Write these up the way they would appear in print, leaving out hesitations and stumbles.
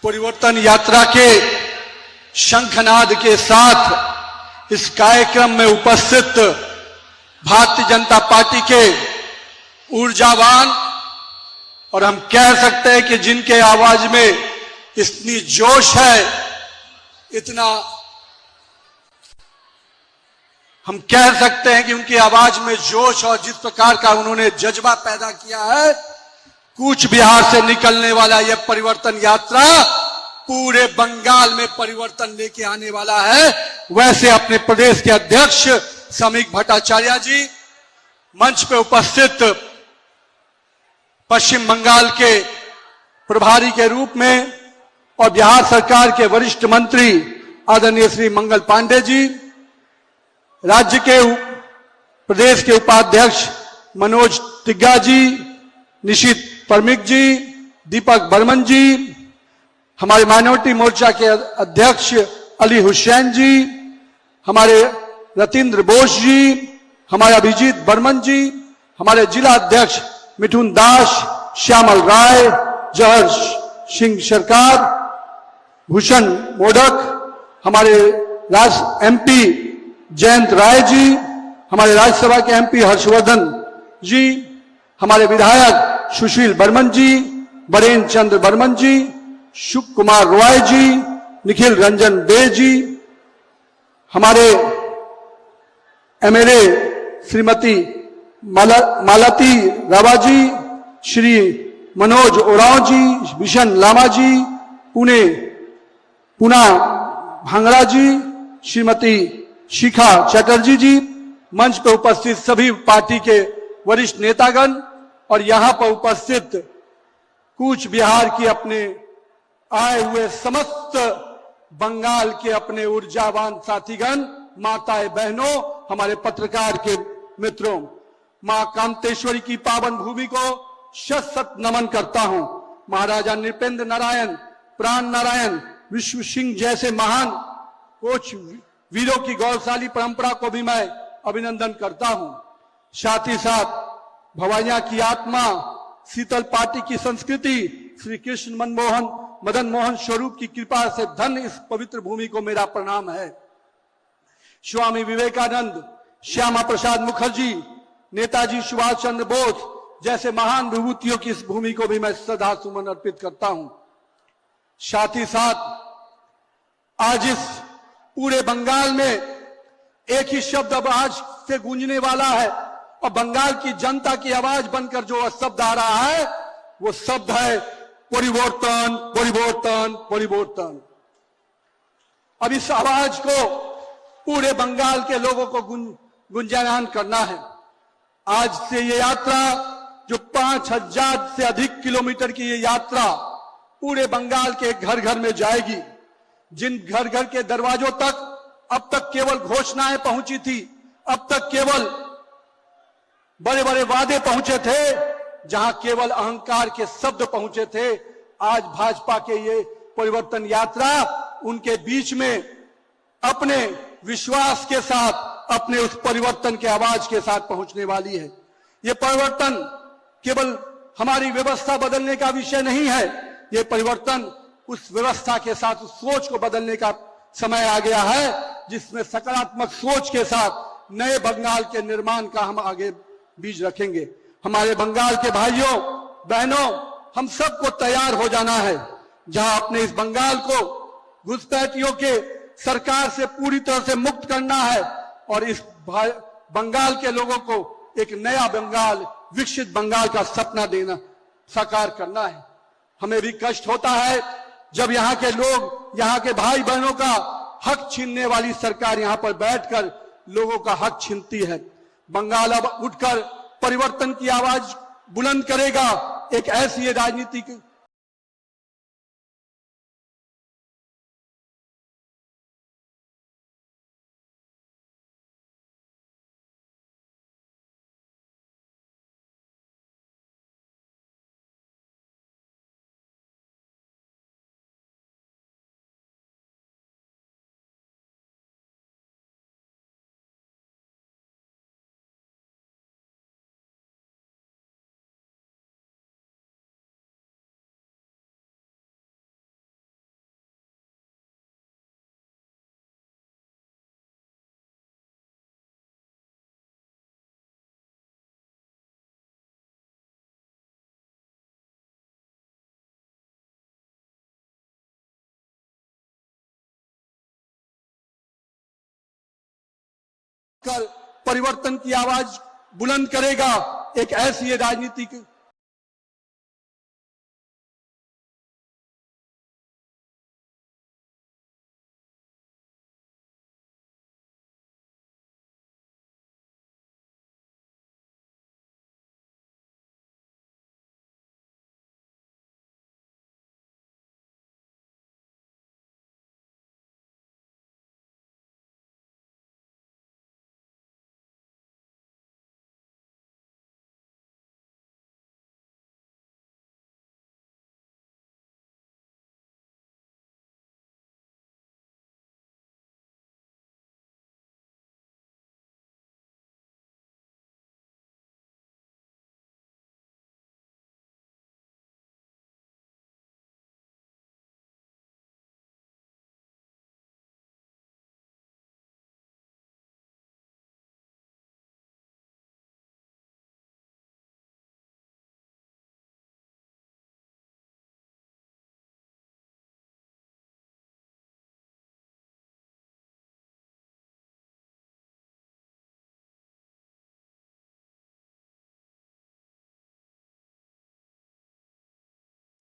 परिवर्तन यात्रा के शंखनाद के साथ इस कार्यक्रम में उपस्थित भारतीय जनता पार्टी के ऊर्जावान और हम कह सकते हैं कि जिनके आवाज में इतनी जोश है, इतना हम कह सकते हैं कि उनकी आवाज में जोश और जिस प्रकार का उन्होंने जज्बा पैदा किया है, कूच बिहार से निकलने वाला यह परिवर्तन यात्रा पूरे बंगाल में परिवर्तन लेके आने वाला है। वैसे अपने प्रदेश के अध्यक्ष समीक भट्टाचार्य जी, मंच पे उपस्थित पश्चिम बंगाल के प्रभारी के रूप में और बिहार सरकार के वरिष्ठ मंत्री आदरणीय श्री मंगल पांडे जी, राज्य के प्रदेश के उपाध्यक्ष मनोज तिग्गा जी, निशित परमिक जी, दीपक बर्मन जी, हमारे माइनॉरिटी मोर्चा के अध्यक्ष अली हुसैन जी, हमारे रतीन्द्र बोस जी, हमारे अभिजीत बर्मन जी, हमारे जिला अध्यक्ष मिठुन दास, श्यामल राय, जहर सिंह सरकार, भूषण मोडक, हमारे एमपी जयंत राय जी, हमारे राज्यसभा के एमपी हर्षवर्धन जी, हमारे विधायक सुशील बर्मन जी, बरेन चंद्र बर्मन जी, शुभ कुमार रॉय जी, निखिल रंजन बे जी, हमारे एमएलए श्रीमती मालती रावा जी, श्री मनोज ओरांव जी, बिशन लामा जी, पूना भांगड़ा जी, श्रीमती शिखा चटर्जी जी, मंच पर उपस्थित सभी पार्टी के वरिष्ठ नेतागण और यहां पर उपस्थित कूच बिहार की अपने आए हुए समस्त बंगाल के अपने ऊर्जावान साथीगण, माताएं बहनों, हमारे पत्रकार के मित्रों, मां कांतेश्वरी की पावन भूमि को शत शत नमन करता हूं। महाराजा नृपेंद्र नारायण, प्राण नारायण, विश्व सिंह जैसे महान कोच वीरों की गौरवशाली परंपरा को भी मैं अभिनंदन करता हूं। साथ ही साथ भवाइया की आत्मा, शीतल पार्टी की संस्कृति, श्री कृष्ण मदन मोहन स्वरूप की कृपा से धन्य इस पवित्र भूमि को मेरा प्रणाम है। स्वामी विवेकानंद, श्यामा प्रसाद मुखर्जी, नेताजी सुभाष चंद्र बोस जैसे महान विभूतियों की इस भूमि को भी मैं श्रद्धा सुमन अर्पित करता हूं। साथ ही साथ आज इस पूरे बंगाल में एक ही शब्द अब आज से गूंजने वाला है और बंगाल की जनता की आवाज बनकर जो शब्द आ रहा है वो शब्द है परिवर्तन, परिवर्तन, परिवर्तन। अब इस आवाज को पूरे बंगाल के लोगों को गुंजायमान करना है। आज से ये यात्रा जो 5000 से अधिक किलोमीटर की ये यात्रा पूरे बंगाल के घर घर में जाएगी। जिन घर घर के दरवाजों तक अब तक केवल घोषणाएं पहुंची थी, अब तक केवल बड़े बड़े वादे पहुंचे थे, जहां केवल अहंकार के शब्द पहुंचे थे, आज भाजपा के ये परिवर्तन यात्रा उनके बीच में अपने विश्वास के साथ, अपने उस परिवर्तन के आवाज के साथ पहुंचने वाली है। ये परिवर्तन केवल हमारी व्यवस्था बदलने का विषय नहीं है, ये परिवर्तन उस व्यवस्था के साथ उस सोच को बदलने का समय आ गया है, जिसमें सकारात्मक सोच के साथ नए बंगाल के निर्माण का हम आगे बीज रखेंगे। हमारे बंगाल के भाइयों बहनों, हम सबको तैयार हो जाना है, जहां अपने इस बंगाल को घुसपैठियों के सरकार से पूरी तरह से मुक्त करना है और इस बंगाल के लोगों को एक नया बंगाल, विकसित बंगाल का सपना देना, साकार करना है। हमें भी कष्ट होता है जब यहाँ के लोग, यहाँ के भाई बहनों का हक छीनने वाली सरकार यहाँ पर बैठकर लोगों का हक छीनती है। बंगाल अब उठकर परिवर्तन की आवाज बुलंद करेगा। एक ऐसी राजनीतिक कर परिवर्तन की आवाज बुलंद करेगा। एक ऐसी राजनीतिक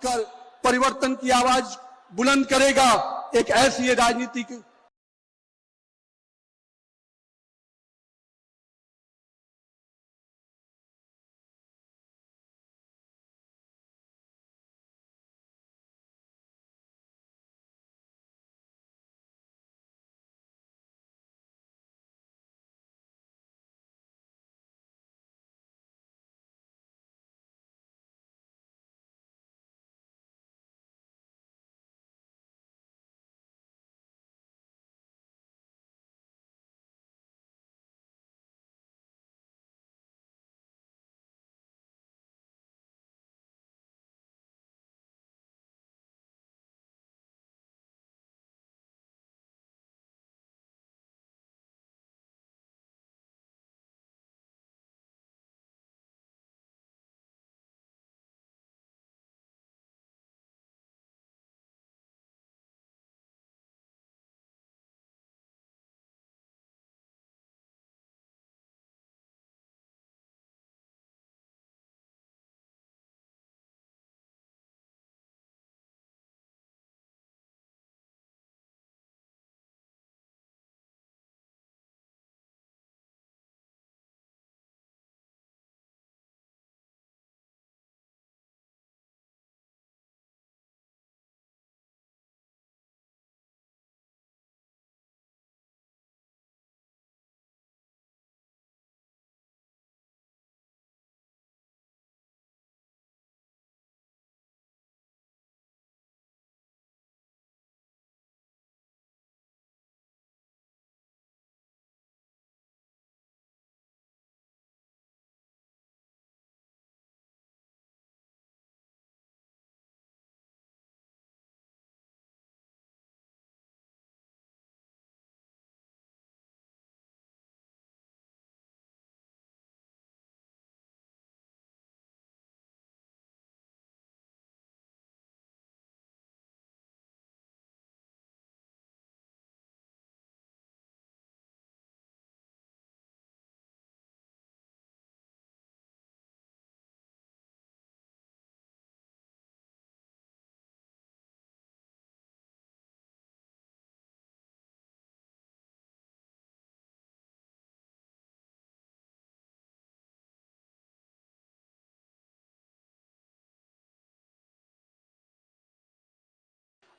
कर परिवर्तन की आवाज बुलंद करेगा। एक ऐसी राजनीतिक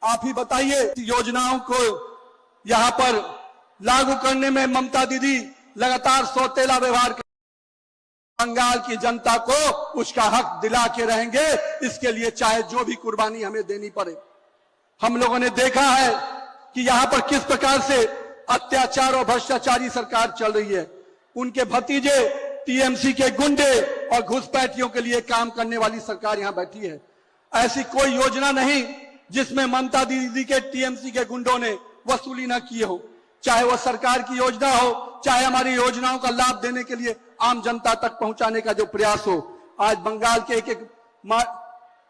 आप ही बताइए, योजनाओं को यहां पर लागू करने में ममता दीदी लगातार सौतेला व्यवहार कर बंगाल की जनता को उसका हक दिला के रहेंगे। इसके लिए चाहे जो भी कुर्बानी हमें देनी पड़े। हम लोगों ने देखा है कि यहां पर किस प्रकार से अत्याचार और भ्रष्टाचारी सरकार चल रही है। उनके भतीजे टीएमसी के गुंडे और घुसपैठियों के लिए काम करने वाली सरकार यहां बैठी है। ऐसी कोई योजना नहीं जिसमें ममता दीदी के टीएमसी के गुंडों ने वसूली न की हो, चाहे वो सरकार की योजना हो, चाहे हमारी योजनाओं का लाभ देने के लिए आम जनता तक पहुंचाने का जो प्रयास हो। आज बंगाल के एक एक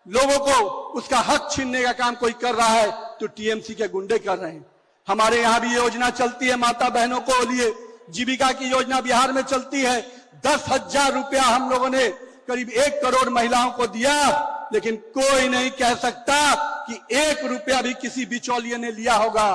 लोगों को उसका हक छीनने का काम कोई कर रहा है तो टीएमसी के गुंडे कर रहे हैं। हमारे यहां भी योजना चलती है माता बहनों को लिए जीविका की योजना बिहार में चलती है। 10,000 रुपया हम लोगों ने करीब 1 करोड़ महिलाओं को दिया, लेकिन कोई नहीं कह सकता कि 1 रुपया भी किसी बिचौलिए ने लिया होगा।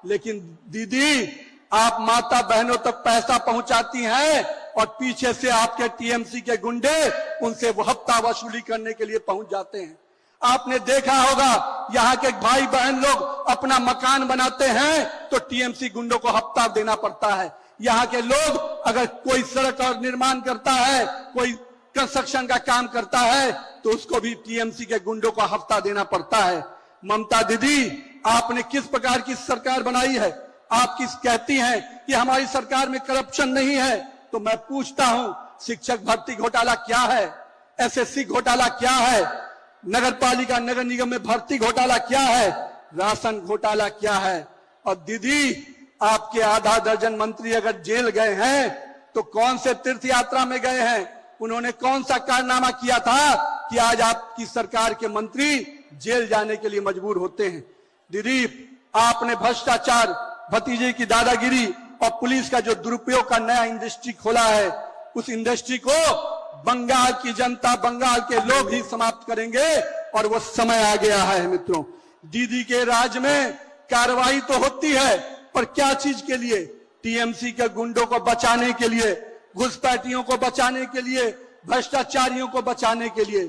लेकिन दीदी, आप माता बहनों तक पैसा पहुंचाती हैं और पीछे से आपके टीएमसी के गुंडे उनसे वो हफ्ता वसूली करने के लिए पहुंच जाते हैं। आपने देखा होगा, यहाँ के भाई बहन लोग अपना मकान बनाते हैं तो टीएमसी गुंडों को हफ्ता देना पड़ता है। यहाँ के लोग अगर कोई सड़क और निर्माण करता है, कोई कंस्ट्रक्शन का काम करता है, तो उसको भी टीएमसी के गुंडों को हफ्ता देना पड़ता है। ममता दीदी, आपने किस प्रकार की सरकार बनाई है? आप किस कहती हैं कि हमारी सरकार में करप्शन नहीं है, तो मैं पूछता हूं, शिक्षक भर्ती घोटाला क्या है? एसएससी घोटाला क्या है? नगर पालिका नगर निगम में भर्ती घोटाला क्या है? राशन घोटाला क्या है? और दीदी, आपके आधा दर्जन मंत्री अगर जेल गए हैं तो कौन से तीर्थ यात्रा में गए हैं? उन्होंने कौन सा कारनामा किया था कि आज आपकी सरकार के मंत्री जेल जाने के लिए मजबूर होते हैं? दीदी, आपने भ्रष्टाचार, भतीजे की दादागिरी और पुलिस का जो दुरुपयोग का नया इंडस्ट्री खोला है, उस इंडस्ट्री को बंगाल की जनता, बंगाल के लोग ही समाप्त करेंगे और वो समय आ गया है। मित्रों, दीदी के राज में कार्रवाई तो होती है, पर क्या चीज के लिए? टीएमसी के गुंडों को बचाने के लिए, घुसपैठियों को बचाने के लिए, भ्रष्टाचारियों को बचाने के लिए।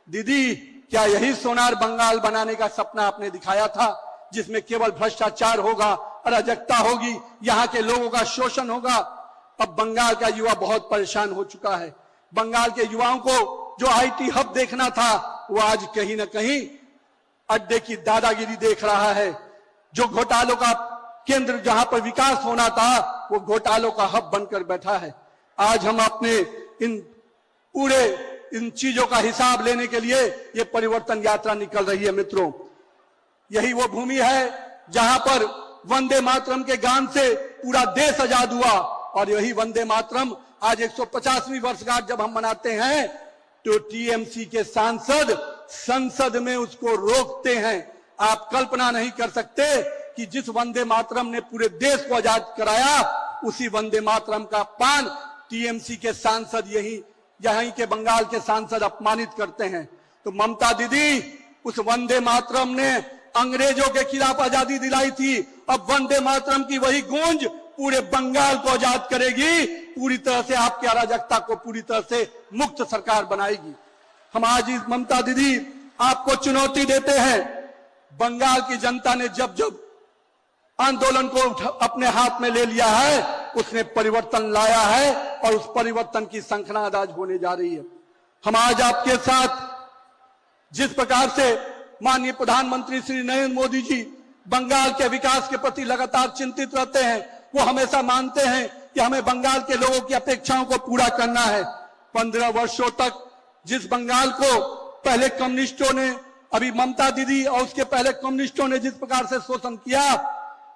दीदी, क्या यही सोनार बंगाल बनाने का सपना आपने दिखाया था, जिसमें केवल भ्रष्टाचार होगा, अराजकता होगी, यहाँ के लोगों का शोषण होगा? अब बंगाल का युवा बहुत परेशान हो चुका है। बंगाल के युवाओं को जो आईटी हब देखना था, वो आज कहीं ना कहीं अड्डे की दादागिरी देख रहा है। जो घोटालों का केंद्र, जहां पर विकास होना था, वो घोटालों का हब बनकर बैठा है। आज हम अपने इन चीजों का हिसाब लेने के लिए ये परिवर्तन यात्रा निकल रही है। मित्रों, यही वो भूमि है जहां पर वंदे मातरम के गान से पूरा देश आजाद हुआ, और यही वंदे मातरम आज 150वीं वर्षगांठ जब हम मनाते हैं तो टीएमसी के सांसद संसद में उसको रोकते हैं। आप कल्पना नहीं कर सकते कि जिस वंदे मातरम ने पूरे देश को आजाद कराया, उसी वंदे मातरम का पान टीएमसी के सांसद यहीं के बंगाल के सांसद अपमानित करते हैं। तो ममता दीदी, उस वंदे मातरम ने अंग्रेजों के खिलाफ आजादी दिलाई थी, अब वंदे मातरम की वही गूंज पूरे बंगाल को आजाद करेगी, पूरी तरह से आपकी अराजकता को पूरी तरह से मुक्त सरकार बनाएगी। हम आज इस ममता दीदी आपको चुनौती देते हैं। बंगाल की जनता ने जब जब आंदोलन को अपने हाथ में ले लिया है, उसने परिवर्तन लाया है और उस परिवर्तन की शंखनाद आज होने जा रही है। हम आज आपके साथ जिस प्रकार से माननीय प्रधानमंत्री श्री नरेंद्र मोदी जी बंगाल के विकास के प्रति लगातार चिंतित रहते हैं, वो हमेशा मानते हैं कि हमें बंगाल के लोगों की अपेक्षाओं को पूरा करना है। 15 वर्षों तक जिस बंगाल को पहले कम्युनिस्टों ने, अभी ममता दीदी और उसके पहले कम्युनिस्टों ने जिस प्रकार से शोषण किया,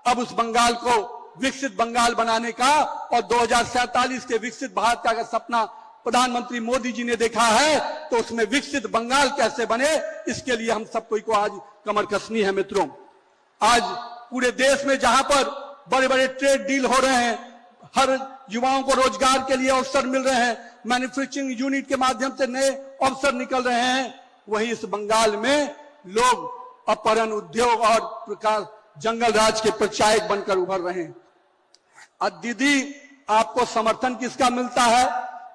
अब उस बंगाल को विकसित बंगाल बनाने का और 2047 के विकसित भारत का अगर सपना प्रधानमंत्री मोदी जी ने देखा है, तो उसमें विकसित बंगाल कैसे बने, इसके लिए हम सब को आज कमर कसनी है। मित्रों, आज पूरे देश में जहां पर बड़े बड़े ट्रेड डील हो रहे हैं, हर युवाओं को रोजगार के लिए अवसर मिल रहे हैं, मैन्युफैक्चरिंग यूनिट के माध्यम से नए अवसर निकल रहे हैं, वहीं इस बंगाल में लोग अपहरण, उद्योग और प्रकार जंगल राज के प्रचायक बनकर उभर रहे हैं। अब दीदी, आपको समर्थन किसका मिलता है?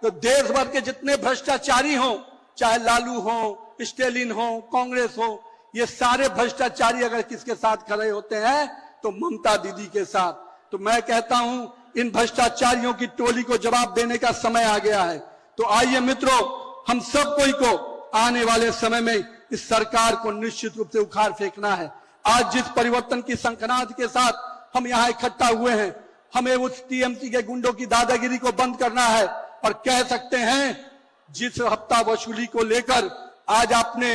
तो देश भर के जितने भ्रष्टाचारी हों, चाहे लालू हो, स्टेलिन हो, कांग्रेस हो, ये सारे भ्रष्टाचारी अगर किसके साथ खड़े होते हैं तो ममता दीदी के साथ। तो मैं कहता हूं, इन भ्रष्टाचारियों की टोली को जवाब देने का समय आ गया है। तो आइए मित्रों, हम सब कोई को आने वाले समय में इस सरकार को निश्चित रूप से उखाड़ फेंकना है। आज जिस परिवर्तन की शंखनाद के साथ हम यहाँ इकट्ठा हुए हैं, हमें उस टीएमसी के गुंडों की दादागिरी को बंद करना है। और कह सकते हैं, जिस हफ्ता वसूली को लेकर आज आपने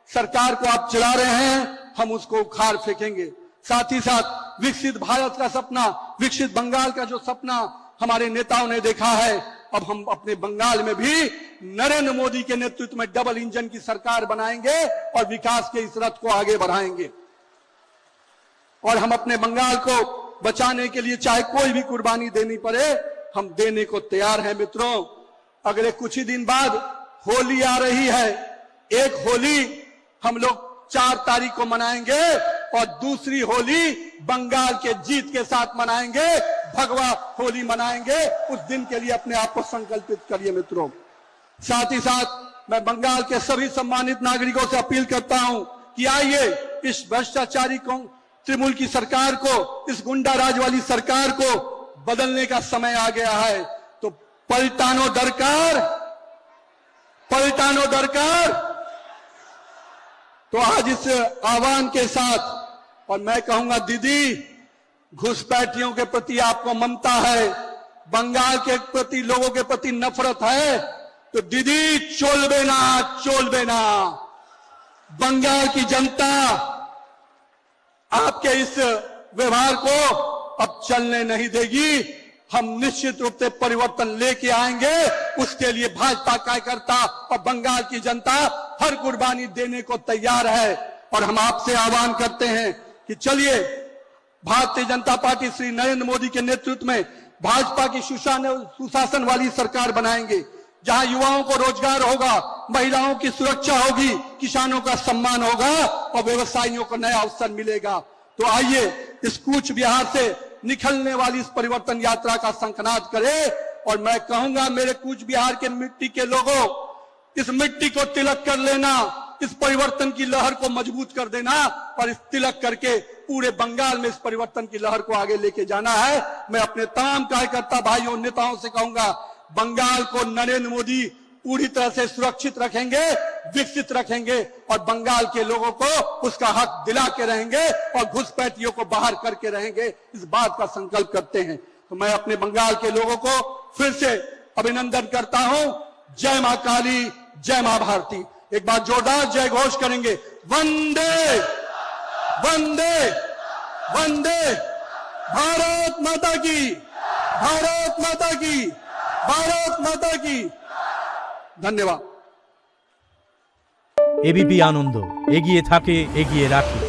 सरकार को आप चला रहे हैं, हम उसको उखाड़ फेंकेंगे। साथ ही साथ विकसित भारत का सपना, विकसित बंगाल का जो सपना हमारे नेताओं ने देखा है, अब हम अपने बंगाल में भी नरेंद्र मोदी के नेतृत्व में डबल इंजन की सरकार बनाएंगे और विकास के इस रथ को आगे बढ़ाएंगे। और हम अपने बंगाल को बचाने के लिए चाहे कोई भी कुर्बानी देनी पड़े, हम देने को तैयार हैं मित्रों। अगले कुछ ही दिन बाद होली आ रही है। एक होली हम लोग 4 तारीख को मनाएंगे और दूसरी होली बंगाल के जीत के साथ मनाएंगे, भगवा होली मनाएंगे। उस दिन के लिए अपने आप को संकल्पित करिए मित्रों। साथ ही साथ मैं बंगाल के सभी सम्मानित नागरिकों से अपील करता हूं कि आइए इस भ्रष्टाचारी तृणमूल की सरकार को, इस गुंडा राज वाली सरकार को बदलने का समय आ गया है। तो पलटानो दरकार, पलटानो दरकार। तो आज इस आह्वान के साथ, और मैं कहूंगा दीदी, घुसपैठियों के प्रति आपको ममता है, बंगाल के प्रति, लोगों के प्रति नफरत है, तो दीदी चोलबे ना, चोलबे ना। बंगाल की जनता आपके इस व्यवहार को अब चलने नहीं देगी। हम निश्चित रूप से परिवर्तन लेके आएंगे। उसके लिए भाजपा कार्यकर्ता और बंगाल की जनता हर कुर्बानी देने को तैयार है। और हम आपसे आह्वान करते हैं कि चलिए भारतीय जनता पार्टी श्री नरेंद्र मोदी के नेतृत्व में भाजपा की सुशासन वाली सरकार बनाएंगे, जहां युवाओं को रोजगार होगा, महिलाओं की सुरक्षा होगी, किसानों का सम्मान होगा और व्यवसायियों को नया अवसर मिलेगा। तो आइए इस कूच बिहार से निकलने वाली इस परिवर्तन यात्रा का शंखनाद करें। और मैं कहूंगा मेरे कूच बिहार के मिट्टी के लोगों, इस मिट्टी को तिलक कर लेना, इस परिवर्तन की लहर को मजबूत कर देना और इस तिलक करके पूरे बंगाल में इस परिवर्तन की लहर को आगे लेके जाना है। मैं अपने तमाम कार्यकर्ता भाइयों, नेताओं से कहूंगा, बंगाल को नरेंद्र मोदी पूरी तरह से सुरक्षित रखेंगे, विकसित रखेंगे और बंगाल के लोगों को उसका हक दिला के रहेंगे और घुसपैठियों को बाहर करके रहेंगे। इस बात का संकल्प करते हैं। तो मैं अपने बंगाल के लोगों को फिर से अभिनंदन करता हूं। जय मां काली, जय मां भारती। एक बार जोरदार जय घोष करेंगे, वंदे वंदे वंदे, भारत माता की, भारत माता की, भारत माता की। धन्यवाद। एबीपी आनंद, एगिए थाके, एगिए राखे।